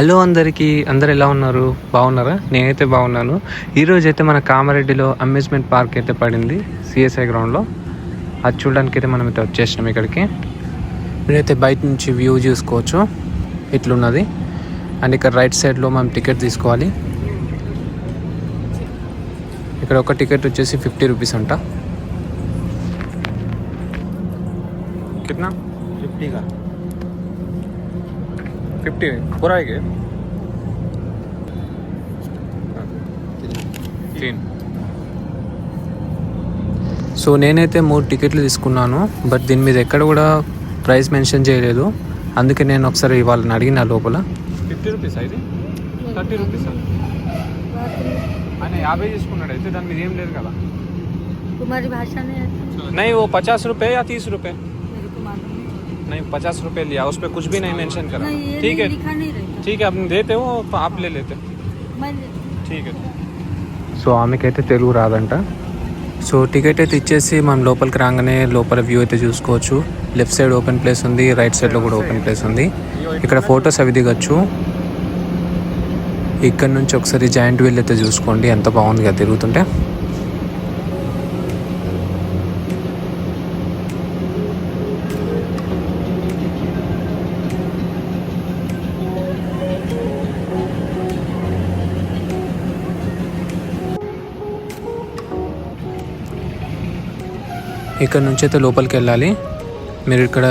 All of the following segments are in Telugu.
హలో అందరికీ, అందరు ఎలా ఉన్నారు? బాగున్నారా? నేనైతే బాగున్నాను. ఈరోజు అయితే మన కామారెడ్డిలో అమ్యూజ్మెంట్ పార్క్ అయితే పడింది, సిఎస్ఐ గ్రౌండ్లో. అది చూడడానికి అయితే మనం అయితే వచ్చేసినాం ఇక్కడికి. మీరైతే బయట నుంచి వ్యూ చూసుకోవచ్చు, ఇట్లున్నది. అండ్ ఇక్కడ రైట్ సైడ్లో మనం టికెట్ తీసుకోవాలి. ఇక్కడ ఒక టికెట్ వచ్చేసి 50 రూపీస్ అంట. कितना 50 का 50 पूरा है क्या? 3. సో నేనైతే 3 టికెట్లు తీసుకున్నాను. బట్ దీని మీద ఎక్కడ కూడా ప్రైస్ మెన్షన్ చేయలేదు. అందుకే నేను ఒకసారి వాళ్ళని అడిగిన లోపల 50 రూపీస్ అయితే 30 రూపీస్ ఆయన 50 తీసుకున్నాడు. అయితే దాని మీద ఏం లేదు కదా. तुम्हारी भाषा नहीं वो 50 रुपये या 30 रुपये नहीं 50 रुपये लिया, उस पर कुछ भी नहीं मेंशन करा. ठीक है ठीक है, आप देते हो आप ले लेते. ठीक है. సో ఆమెకైతే తెలుగు రాదంట. సో టికెట్ అయితే ఇచ్చేసి మనం లోపలికి రాగానే లోపల వ్యూ అయితే చూసుకోవచ్చు. లెఫ్ట్ సైడ్ ఓపెన్ ప్లేస్ ఉంది, రైట్ సైడ్లో కూడా ఓపెన్ ప్లేస్ ఉంది. ఇక్కడ ఫొటోస్ అవి దిగచ్చు. ఇక్కడ నుంచి ఒకసారి జాయింట్ వీల్ అయితే చూసుకోండి, ఎంత బాగుంది కదా తిరుగుతుంటే. ఇక్కడ నుంచి అయితే లోపలికి వెళ్ళాలి. మీరు ఇక్కడ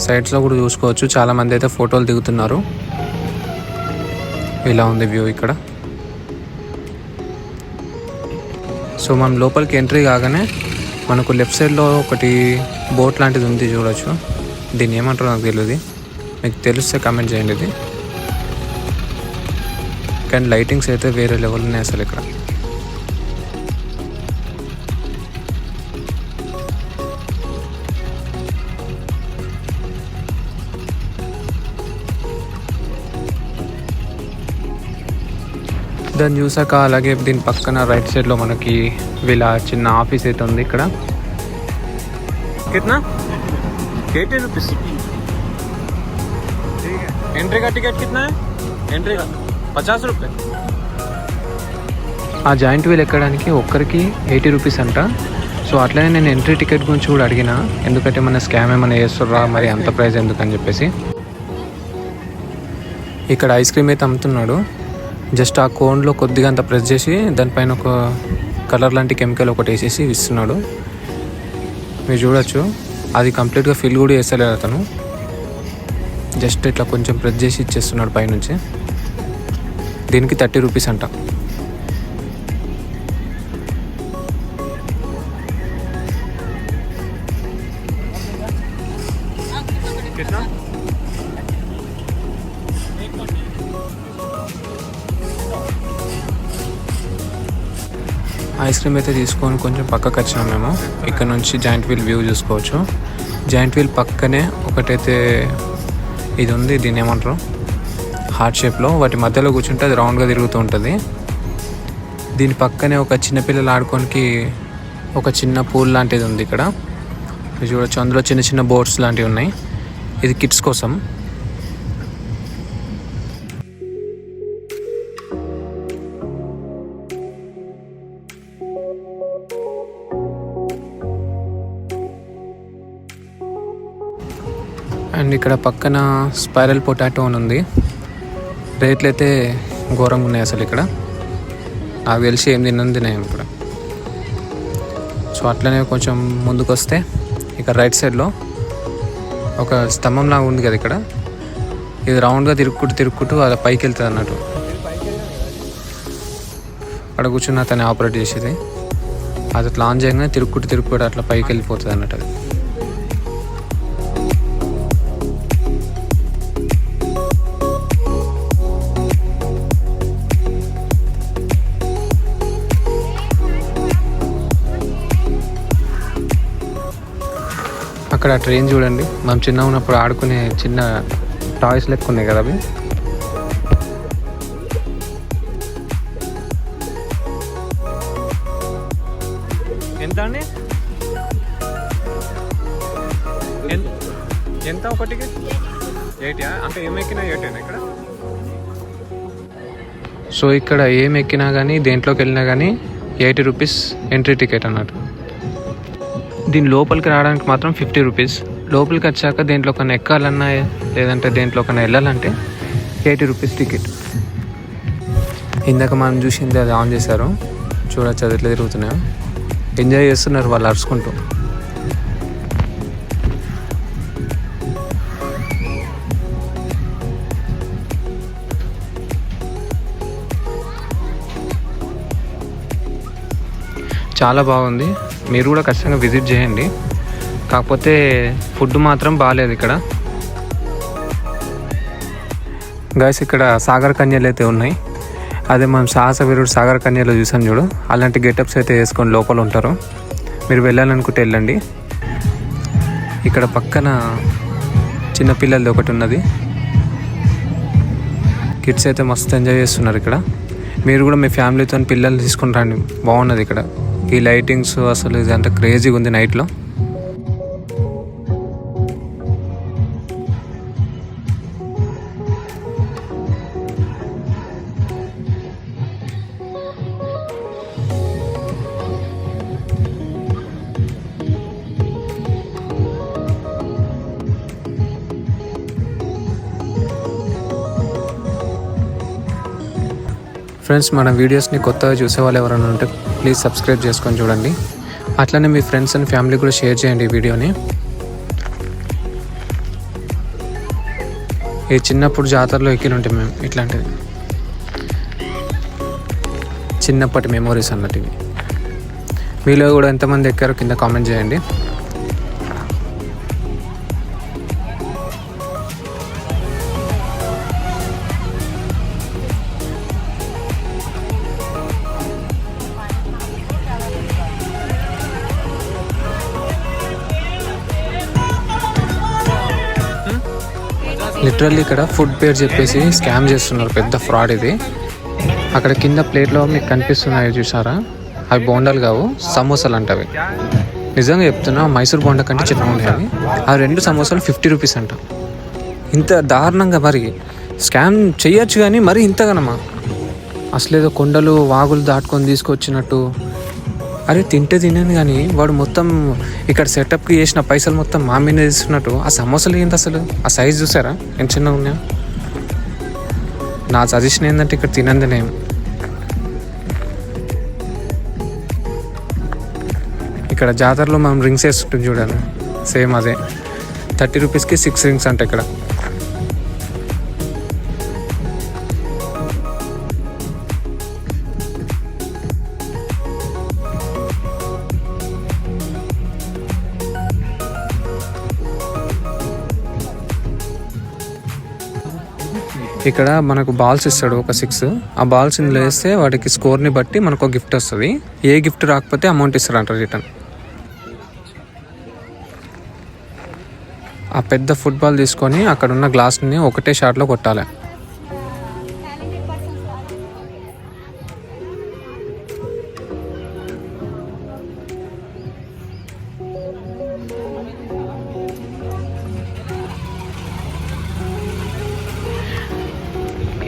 సైడ్స్లో కూడా చూసుకోవచ్చు, చాలామంది అయితే ఫోటోలు దిగుతున్నారు. ఇలా ఉంది వ్యూ ఇక్కడ. సో మనం లోపలికి ఎంట్రీ కాగానే మనకు లెఫ్ట్ సైడ్లో ఒకటి బోట్ లాంటిది ఉంది, చూడొచ్చు. దీన్ని ఏమంటారో నాకు తెలియదు, మీకు తెలిస్తే కామెంట్ చేయండి. ఇది కానీ లైటింగ్స్ అయితే వేరే లెవెల్ ఉన్నాయి అసలు ఇక్కడ. దాన్ని చూసాక అలాగే దీని పక్కన రైట్ సైడ్లో మనకి వీళ్ళ చిన్న ఆఫీస్ అయితే ఉంది ఇక్కడ. कितना 80 रुपीस एंट्री का टिकट कितना है? एंट्री का 50 रुपये. ఆ జాయింట్ వీల్ ఎక్కడానికి ఒక్కరికి 80 రూపీస్ అంట. సో అట్లనే నేను ఎంట్రీ టికెట్ గురించి కూడా అడిగిన, ఎందుకంటే మన స్కామ్ ఏమైనా చేస్తుర్రా మరి అంత ప్రైస్ ఎందుకని చెప్పేసి. ఇక్కడ ఐస్ క్రీమ్ అయితే అమ్ముతున్నాడు. జస్ట్ ఆ కోన్లో కొద్దిగా అంత ప్రెస్ చేసి దానిపైన ఒక కలర్ లాంటి కెమికల్ ఒకటి వేసేసి ఇస్తున్నాడు. మీరు చూడొచ్చు, అది కంప్లీట్గా ఫిల్ కూడా చేస్తలేదు అతను. జస్ట్ ఇట్లా కొంచెం ప్రెస్ చేసి ఇచ్చేస్తున్నాడు పైనుంచి. దీనికి 30 రూపీస్ అంట. ఐస్ క్రీమ్ అయితే తీసుకొని కొంచెం పక్కకు వచ్చాము మేము. ఇక్కడ నుంచి జాయింట్ వీల్ వ్యూ చూసుకోవచ్చు. జాయింట్ వీల్ పక్కనే ఒకటైతే ఇది ఉంది, దీన్ని ఏమంటారు, హార్ట్ షేప్లో. వాటి మధ్యలో కూర్చుంటే అది రౌండ్గా తిరుగుతూ ఉంటుంది. దీని పక్కనే ఒక చిన్నపిల్లలు ఆడుకోనికి ఒక చిన్న పూల్ లాంటిది ఉంది ఇక్కడ. మీరు చూడొచ్చు, అందులో చిన్న చిన్న బోట్స్ లాంటివి ఉన్నాయి. ఇది కిడ్స్ కోసం. అండ్ ఇక్కడ పక్కన స్పైరల్ పొటాటో అని ఉంది. రేట్లు అయితే ఘోరంగా ఉన్నాయి అసలు ఇక్కడ. నాకు తెలిసి ఏం తిన్నాయి ఇప్పుడు. సో అట్లనే కొంచెం ముందుకు వస్తే ఇక్కడ రైట్ సైడ్లో ఒక స్తంభం లాగా ఉంది కదా ఇక్కడ. ఇది రౌండ్గా తిరుక్కుంటూ అది పైకి వెళ్తుంది అన్నట్టు. అక్కడ కూర్చున్న అతన్ని ఆపరేట్ చేసేది. అది అట్లా ఆన్ చేయగానే తిరుక్కుంటూ అట్లా పైకి వెళ్ళిపోతుంది అన్నట్టు. అది అక్కడ ట్రైన్ చూడండి, మనం చిన్న ఉన్నప్పుడు ఆడుకునే చిన్న టాయ్స్ లెక్క ఉన్నాయి కదా అవి. ఎంత అండి? ఎంత ఒక టికెట్? 8 అంటే ఏం ఎక్కినా 8 ఇక్కడ. సో ఇక్కడ ఏం ఎక్కినా కానీ దేంట్లోకి వెళ్ళినా కానీ 80 రూపీస్ ఎంట్రీ టికెట్ అన్నట్టు. దీని లోపలికి రావడానికి మాత్రం 50 రూపీస్. లోపలికి వచ్చాక దేంట్లో కన్నా ఎక్కాలన్నా లేదంటే దేంట్లో కన్నా వెళ్ళాలంటే 80 రూపీస్ టికెట్. ఇందాక మనం చూసింది అది ఆన్ చేశారు, చూడొచ్చు అది ఎట్లా తిరుగుతున్నాయో. ఎంజాయ్ చేస్తున్నారు వాళ్ళు అరుచుకుంటూ. చాలా బాగుంది, మీరు కూడా ఖచ్చితంగా విజిట్ చేయండి. కాకపోతే ఫుడ్ మాత్రం బాగాలేదు ఇక్కడ. గైస్ ఇక్కడ సాగర్ కన్యలు అయితే ఉన్నాయి. అదే మనం సాహస వీరుడు సాగర్ కన్యలో చూసాం చూడు, అలాంటి గెటప్స్ అయితే వేసుకొని లోపల ఉంటారు. మీరు వెళ్ళాలనుకుంటే వెళ్ళండి. ఇక్కడ పక్కన చిన్నపిల్లలది ఒకటి ఉన్నది. కిడ్స్ అయితే మస్తు ఎంజాయ్ చేస్తున్నారు ఇక్కడ. మీరు కూడా మీ ఫ్యామిలీతో పిల్లల్ని తీసుకుని రండి, బాగున్నది ఇక్కడ. ఈ లైటింగ్స్ అసలు ఇదంతా క్రేజీగా ఉంది నైట్లో. ఫ్రెండ్స్, మన వీడియోస్ని కొత్తగా చూసే వాళ్ళు ఎవరైనా ఉంటే ప్లీజ్ సబ్స్క్రైబ్ చేసుకొని చూడండి. అట్లనే మీ ఫ్రెండ్స్ అండ్ ఫ్యామిలీ కూడా షేర్ చేయండి ఈ వీడియోని. ఈ చిన్నప్పుడు జాతరలో ఎక్కిన ఉంటాయి మేము ఇట్లాంటివి, చిన్నప్పటి మెమోరీస్ అన్నట్టు. మీలో కూడా ఎంతమంది ఎక్కారో కింద కామెంట్ చేయండి. లిటరల్లీ ఇక్కడ ఫుడ్ పేరు చెప్పేసి స్కామ్ చేస్తున్నారు, పెద్ద ఫ్రాడ్ ఇది. అక్కడ కింద ప్లేట్లో మీకు కనిపిస్తున్నాయి చూసారా, అవి బోండాలు కావు, సమోసాలు అంటవి. నిజంగా చెప్తున్నా, మైసూర్ బోండా కంటే చిన్నగా ఉన్నాయి అవి. ఆ 2 సమోసాలు 50 రూపీస్ అంట. ఇంత దారుణంగా మరి స్కామ్ చేయొచ్చు కానీ మరి ఇంతగానమ్మా. అసలేదో కొండలు వాగులు దాటుకొని తీసుకొచ్చినట్టు. అరే తింటే తినాను కానీ వాడు మొత్తం ఇక్కడ సెటప్కి చేసిన పైసలు మొత్తం మా మీద తీసుకున్నట్టు. ఆ సమోసాలు ఏంటి అసలు, ఆ సైజ్ చూసారా ఎంత చిన్నగా ఉన్నాయో. నా సజెషన్ ఏంటంటే ఇక్కడ తినందనేం. ఇక్కడ జాతరలో మనం రింగ్స్ వేస్తుంటాం చూడాలి, సేమ్ అదే. 30 రూపీస్కి 6 రింగ్స్ అంట ఇక్కడ. ఇక్కడ మనకు బాల్స్ ఇస్తాడు ఒక 6. ఆ బాల్స్ ఇందులో వేస్తే వాటికి స్కోర్ని బట్టి మనకు ఒక గిఫ్ట్ వస్తుంది. ఏ గిఫ్ట్ రాకపోతే అమౌంట్ ఇస్తారంట రిటర్న్. ఆ పెద్ద ఫుట్బాల్ తీసుకొని అక్కడ ఉన్న గ్లాస్ని ఒకటే షాట్లో కొట్టాలి.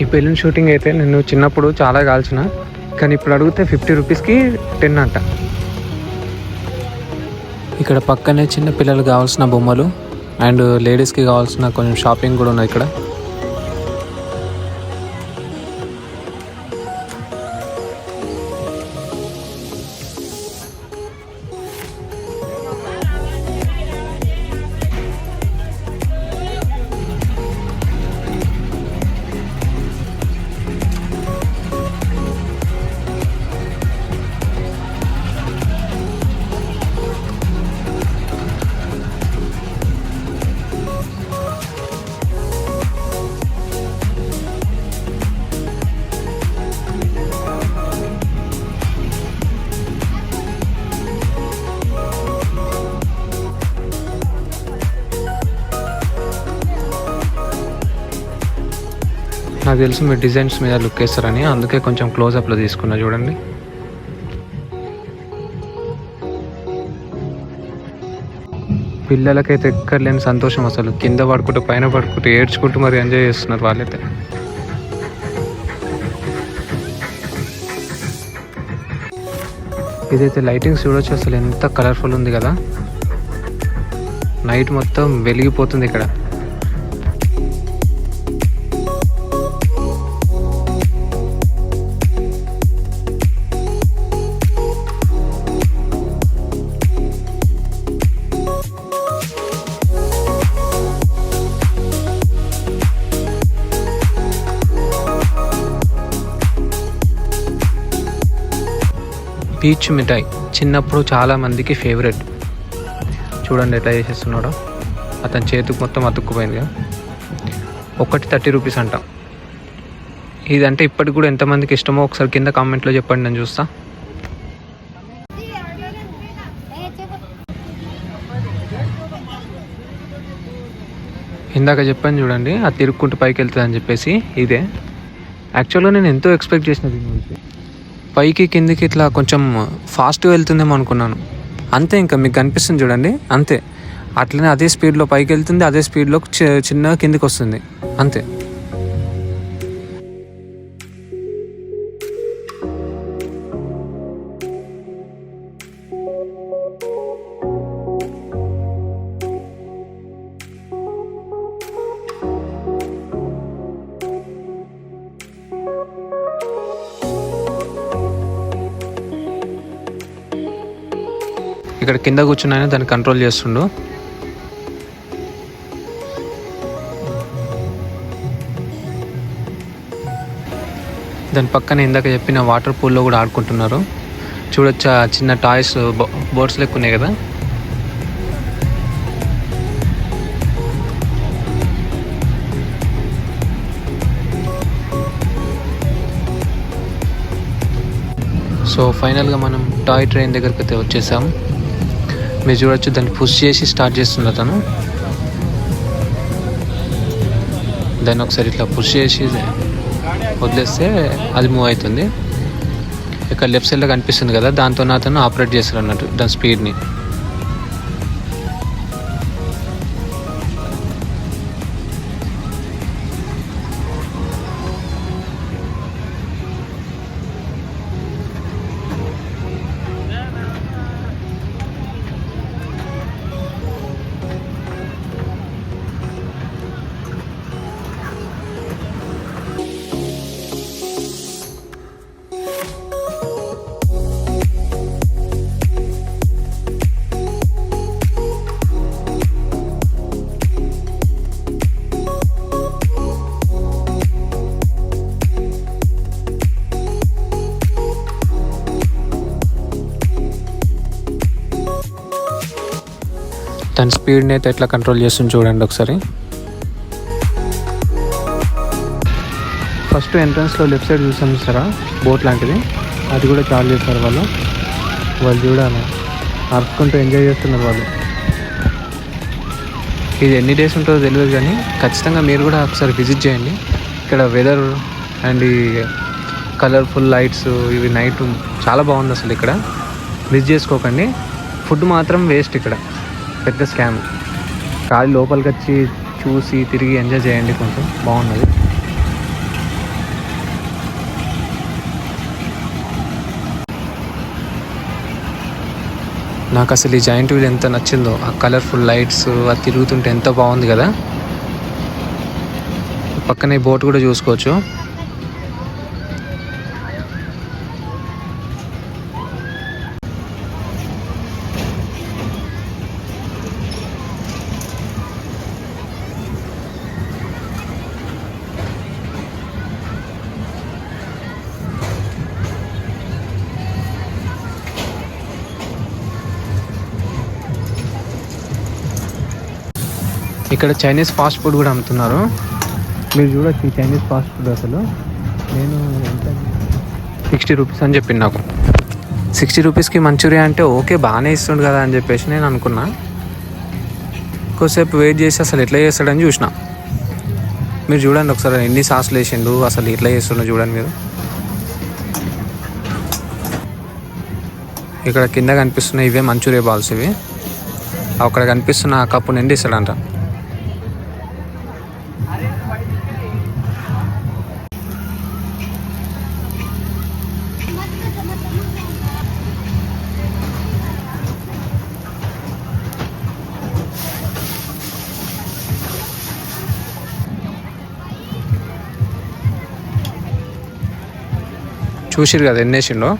ఈ బెలూన్ షూటింగ్ అయితే నేను చిన్నప్పుడు చాలా కాల్చిన, కానీ ఇప్పుడు అడిగితే 50 రూపీస్కి 10 అంట. ఇక్కడ పక్కనే చిన్న పిల్లలు కావాల్సిన బొమ్మలు అండ్ లేడీస్కి కావాల్సిన కొంచెం షాపింగ్ కూడా ఉన్నాయి ఇక్కడ. నాకు తెలిసి మీరు డిజైన్స్ మీద లుక్ వేస్తారని అందుకే కొంచెం క్లోజప్లో తీసుకున్నా చూడండి. పిల్లలకైతే ఎక్కర్లేని సంతోషం, అసలు కింద పడుకుంటూ పైన పడుకుంటూ ఏడ్చుకుంటూ మరి ఎంజాయ్ చేస్తున్నారు వాళ్ళైతే. ఇదైతే లైటింగ్స్ చూడొచ్చు, అసలు ఎంత కలర్ఫుల్ ఉంది కదా. నైట్ మొత్తం వెలిగిపోతుంది ఇక్కడ. పీచ్ మిఠాయి చిన్నప్పుడు చాలా మందికి ఫేవరెట్. చూడండి ఎట్లా చేసేస్తున్నాడో. అతని చేతికి మొత్తం అతుక్కుపోయింది కదా. ఒకటి 30 రూపీస్ అంట. ఇదంటే ఇప్పటికి కూడా ఎంతమందికి ఇష్టమో ఒకసారి కింద కామెంట్లో చెప్పండి, నేను చూస్తా. ఇందాక చెప్పాను చూడండి, అది తిరుక్కుంటూ పైకి వెళ్తుంది అని చెప్పేసి. ఇదే యాక్చువల్గా నేను ఎంతో ఎక్స్పెక్ట్ చేసిన దీని నుంచి. పైకి కిందికి ఇట్లా కొంచెం ఫాస్ట్గా వెళ్తుందేమో అనుకున్నాను. అంతే, ఇంకా మీకు కనిపిస్తుంది చూడండి, అంతే. అట్లనే అదే స్పీడ్లో పైకి వెళ్తుంది, అదే స్పీడ్లో చిన్నగా కిందికి వస్తుంది, అంతే. ఇక్కడ కింద కూర్చున్నాయని దాన్ని కంట్రోల్ చేస్తుండు. దాని పక్కన ఇందాక చెప్పిన వాటర్ పూల్లో కూడా ఆడుకుంటున్నారు. చూడొచ్చా, చిన్న టాయ్స్ బోట్స్ లెక్క ఉన్నాయి కదా. సో ఫైనల్గా మనం టాయ్ ట్రైన్ దగ్గరికి అయితే వచ్చేసాం. మీరు చూడొచ్చు, దాన్ని పుష్ చేసి స్టార్ట్ చేస్తున్నా తను. దాన్ని ఒకసారి ఇట్లా పుష్ చేసి వదిలేస్తే అది మూవ్ అవుతుంది. ఇక్కడ లెఫ్ట్ సైడ్లో కనిపిస్తుంది కదా, దాంతో అతను ఆపరేట్ చేస్తారు అన్నట్టు దాని స్పీడ్ని. దాని స్పీడ్ని అయితే ఎట్లా కంట్రోల్ చేస్తుంది చూడండి ఒకసారి. ఫస్ట్ ఎంట్రన్స్లో లెఫ్ట్ సైడ్ చూసాం చూసారా, బోట్ లాంటిది, అది కూడా చాలు చేస్తారు వాళ్ళు. చూడాలి, అరుచుకుంటూ ఎంజాయ్ చేస్తున్నారు వాళ్ళు. ఇది ఎన్ని డేస్ ఉంటుందో తెలియదు కానీ ఖచ్చితంగా మీరు కూడా ఒకసారి విజిట్ చేయండి. ఇక్కడ వెదర్ అండ్ ఈ కలర్ఫుల్ లైట్స్, ఇవి నైట్ చాలా బాగుంది అసలు. ఇక్కడ మిస్ చేసుకోకండి. ఫుడ్ మాత్రం వేస్ట్, ఇక్కడ పెద్ద స్కామ్. ఖాళీ లోపలికి వచ్చి చూసి తిరిగి ఎంజాయ్ చేయండి, కొంచెం బాగున్నది. నాకు అసలు ఈ జాయింట్ వీల్ ఎంత నచ్చిందో, ఆ కలర్ఫుల్ లైట్స్, అది తిరుగుతుంటే ఎంత బాగుంది కదా. పక్కనే బోట్ కూడా చూసుకోవచ్చు. ఇక్కడ చైనీస్ ఫాస్ట్ ఫుడ్ కూడా అమ్ముతున్నారు. మీరు చూడొచ్చు ఈ చైనీస్ ఫాస్ట్ ఫుడ్. అసలు నేను ఎంత 60 రూపీస్ అని చెప్పింది నాకు. 60 రూపీస్కి మంచూరియా అంటే ఓకే, బాగానే ఇస్తుండు కదా అని చెప్పేసి నేను అనుకున్నా. కొద్దిసేపు వెయిట్ చేసి అసలు ఎట్లా చేస్తాడని చూసిన. మీరు చూడండి ఒకసారి ఎన్ని సాసులు వేసిండు, అసలు ఎట్లా చేస్తుండో చూడండి మీరు. ఇక్కడ కింద కనిపిస్తున్నాయి ఇవే మంచూరియా బాల్స్. ఇవి అక్కడ కనిపిస్తున్న ఆ కప్పు నిండి ఇస్తాడంట. చూసిరు కదా ఎన్ని వేసిండో.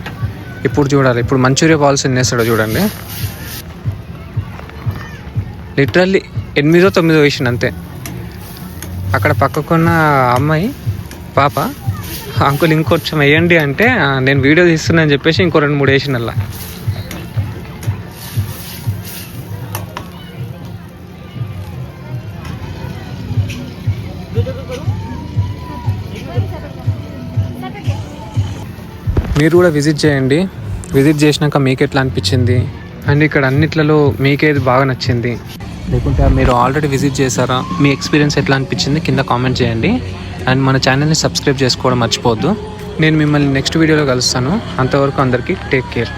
ఇప్పుడు చూడాలి, ఇప్పుడు మంచూరియా బాల్స్ ఎన్ని వేస్తాడో చూడండి. లిటరల్లీ 8 or 9 వేసిండు అంతే. అక్కడ పక్కకున్న అమ్మాయి పాప, అంకుల్ ఇంకొంచెం వేయండి అంటే నేను వీడియో తీస్తున్నా అని చెప్పేసి ఇంకో 2-3 వేసిండు అలా. మీరు కూడా విజిట్ చేయండి. విజిట్ చేసినాక మీకు ఎట్లా అనిపించింది అండ్ ఇక్కడ అన్నిట్లలో మీకేది బాగా నచ్చింది, లేకుంటే మీరు ఆల్రెడీ విజిట్ చేశారా, మీ ఎక్స్పీరియన్స్ ఎట్లా అనిపించింది కింద కామెంట్ చేయండి. అండ్ మన ఛానల్ని సబ్స్క్రైబ్ చేసుకోవడం మర్చిపోవద్దు. నేను మిమ్మల్ని నెక్స్ట్ వీడియోలో కలుస్తాను. అంతవరకు అందరికీ టేక్ కేర్.